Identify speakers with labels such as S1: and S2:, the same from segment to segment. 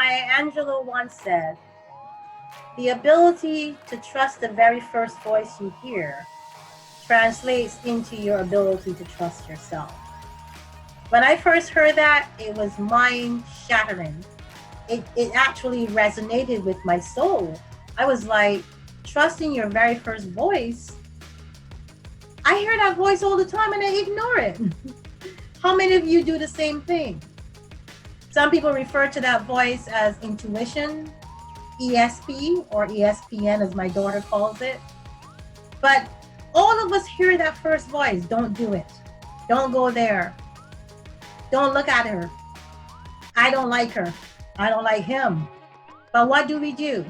S1: Maya Angelou once said, the ability to trust the very first voice you hear translates into your ability to trust yourself. When I first heard that, it was mind shattering. It actually resonated with my soul. I was like, trusting your very first voice. I hear that voice all the time and I ignore it. How many of you do the same thing? Some people refer to that voice as intuition, ESP, or ESPN as my daughter calls it. But all of us hear that first voice. Don't do it. Don't go there. Don't look at her. I don't like her. I don't like him. But what do?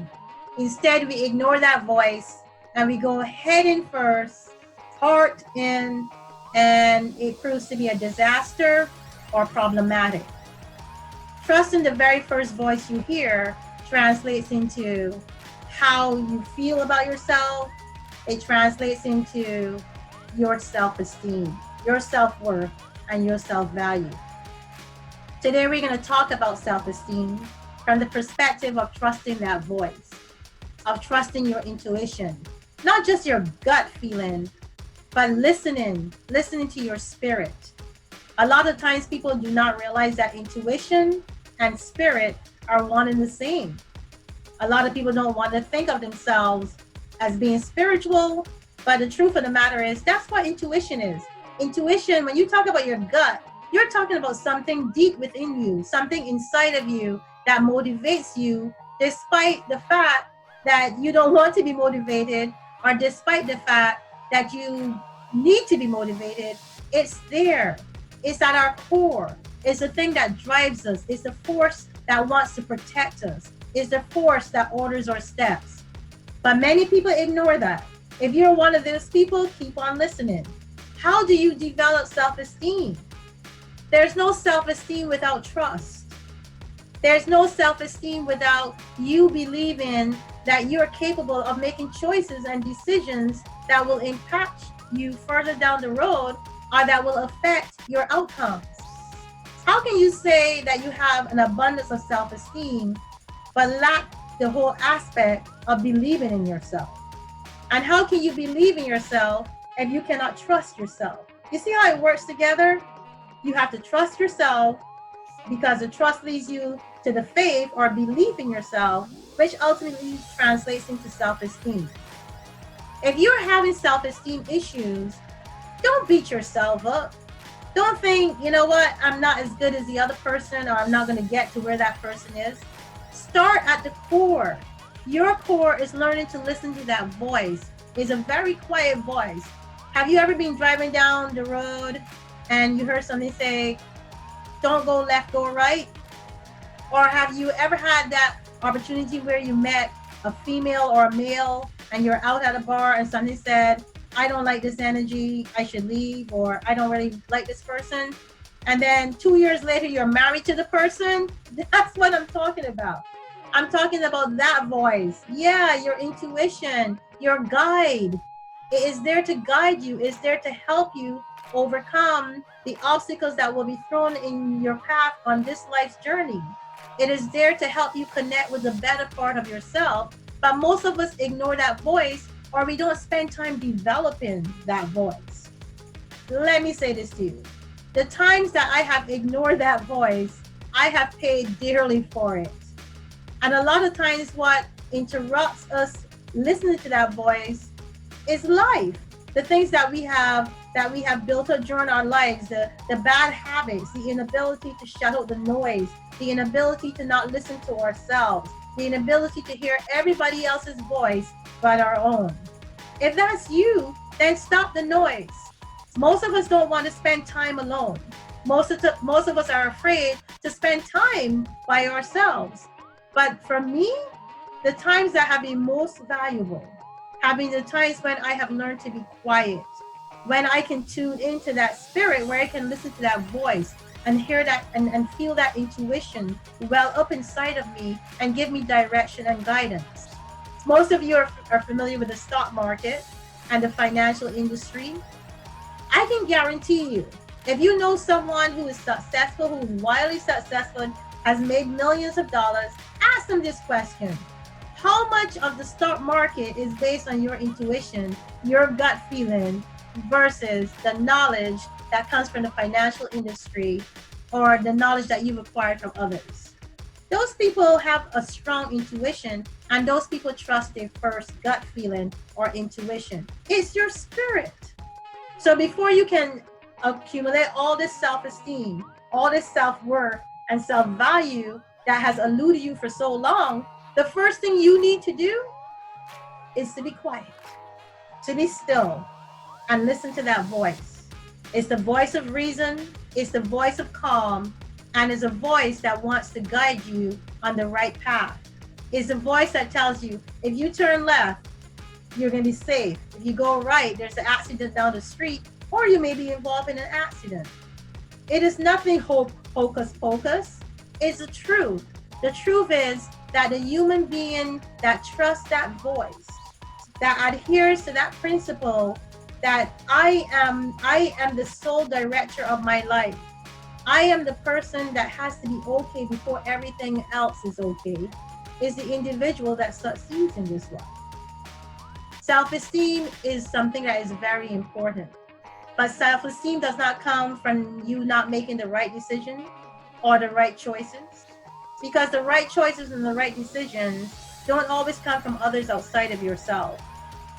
S1: Instead, we ignore that voice and we go head in first, heart in, and it proves to be a disaster or problematic. Trusting the very first voice you hear translates into how you feel about yourself. It translates into your self-esteem, your self-worth, and your self-value. Today, we're going to talk about self-esteem from the perspective of trusting that voice, of trusting your intuition, not just your gut feeling, but listening to your spirit. A lot of times people do not realize that intuition and spirit are one and the same. A lot of people don't want to think of themselves as being spiritual, but the truth of the matter is that's what intuition is. Intuition, when you talk about your gut, you're talking about something deep within you, something inside of you that motivates you despite the fact that you don't want to be motivated, or despite the fact that you need to be motivated. It's there. It's at our core. It's the thing that drives us. It's the force that wants to protect us. It's the force that orders our steps. But many people ignore that. If you're one of those people, keep on listening. How do you develop self-esteem? There's no self-esteem without trust. There's no self-esteem without you believing that you're capable of making choices and decisions that will impact you further down the road or that will affect your outcomes. How can you say that you have an abundance of self-esteem but lack the whole aspect of believing in yourself? And how can you believe in yourself if you cannot trust yourself? You see how it works together? You have to trust yourself because the trust leads you to the faith or belief in yourself, which ultimately translates into self-esteem. If you're having self-esteem issues, don't beat yourself up. Don't think, you know what, I'm not as good as the other person, or I'm not going to get to where that person is. Start at the core. Your core is learning to listen to that voice. It's a very quiet voice. Have you ever been driving down the road and you heard somebody say, don't go left, go right? Or have you ever had that opportunity where you met a female or a male and you're out at a bar and somebody said, I don't like this energy, I should leave, or I don't really like this person. And then 2 years later, you're married to the person? That's what I'm talking about. I'm talking about that voice. Yeah, your intuition, your guide. It is there to guide you. It's there to help you overcome the obstacles that will be thrown in your path on this life's journey. It is there to help you connect with the better part of yourself. But most of us ignore that voice, or we don't spend time developing that voice. Let me say this to you. The times that I have ignored that voice, I have paid dearly for it. And a lot of times what interrupts us listening to that voice is life. The things that we have built up during our lives, the bad habits, the inability to shut out the noise, the inability to not listen to ourselves, the inability to hear everybody else's voice but our own. If that's you, then stop the noise. Most of us don't want to spend time alone. Most of us are afraid to spend time by ourselves. But for me, the times that have been most valuable have been the times when I have learned to be quiet, when I can tune into that spirit, where I can listen to that voice and hear that and feel that intuition well up inside of me and give me direction and guidance. Most of you are familiar with the stock market and the financial industry. I can guarantee you, if you know someone who is successful, who is wildly successful, has made millions of dollars, them this question. How much of the stock market is based on your intuition, your gut feeling, versus the knowledge that comes from the financial industry or the knowledge that you've acquired from others? Those people have a strong intuition, and those people trust their first gut feeling or intuition. It's your spirit. So before you can accumulate all this self-esteem, all this self-worth and self-value that has eluded you for so long, the first thing you need to do is to be quiet, to be still, and listen to that voice. It's the voice of reason, it's the voice of calm, and it's a voice that wants to guide you on the right path. It's a voice that tells you, if you turn left, you're going to be safe. If you go right, there's an accident down the street, or you may be involved in an accident. It is nothing hocus pocus. It's the truth. The truth is that the human being that trusts that voice, that adheres to that principle, that I am the sole director of my life. I am the person that has to be okay before everything else is okay, is the individual that succeeds in this life. Self-esteem is something that is very important. But self-esteem does not come from you not making the right decision or the right choices, because the right choices and the right decisions don't always come from others outside of yourself.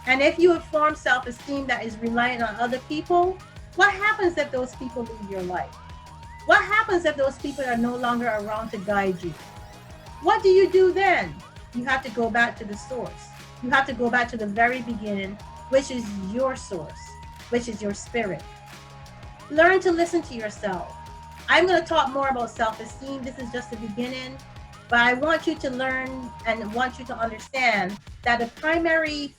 S1: And if you have formed self-esteem that is reliant on other people, what happens if those people leave your life? What happens if those people are no longer around to guide you? What do you do then? You have to go back to the source. You have to go back to the very beginning, which is your source, which is your spirit. Learn to listen to yourself. I'm going to talk more about self-esteem. This is just the beginning, but I want you to learn and want you to understand that the primary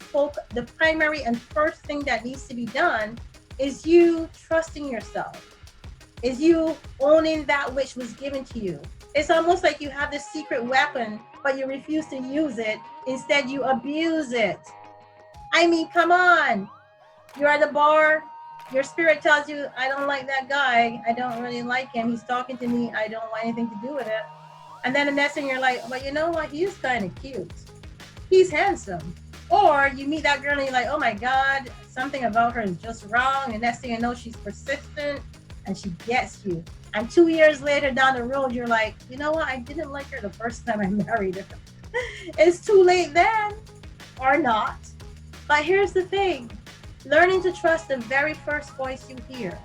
S1: and first thing that needs to be done is you trusting yourself, is you owning that which was given to you. It's almost like you have this secret weapon, but you refuse to use it. Instead, you abuse it. I mean, come on. You're at the bar. Your spirit tells you, I don't like that guy. I don't really like him. He's talking to me. I don't want anything to do with it. And then the next thing you're like, well, you know what? He's kind of cute. He's handsome. Or you meet that girl and you're like, oh my God, something about her is just wrong. And next thing you know, she's persistent and she gets you. And 2 years later down the road, you're like, you know what? I didn't like her the first time I married her. It's too late then, or not. But here's the thing. Learning to trust the very first voice you hear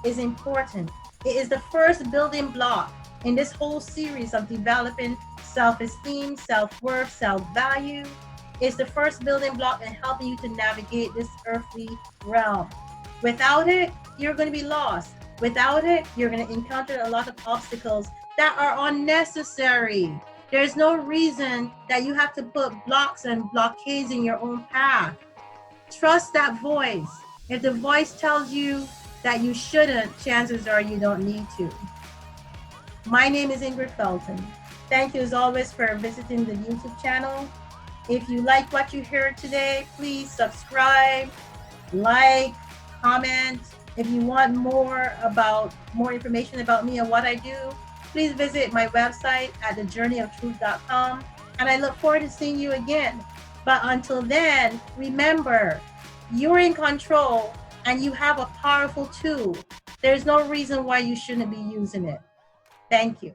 S1: is important. It is the first building block in this whole series of developing self-esteem, self-worth, self-value. It's the first building block in helping you to navigate this earthly realm. Without it, you're going to be lost. Without it, you're going to encounter a lot of obstacles that are unnecessary. There's no reason that you have to put blocks and blockades in your own path. Trust that voice. If the voice tells you that you shouldn't, chances are you don't need to. My name is Ingrid Felton. Thank you as always for visiting the YouTube channel. If you like what you heard today, please subscribe, like, comment. If you want more information about me and what I do, please visit my website at thejourneyoftruth.com. And I look forward to seeing you again. But until then, remember, you're in control and you have a powerful tool. There's no reason why you shouldn't be using it. Thank you.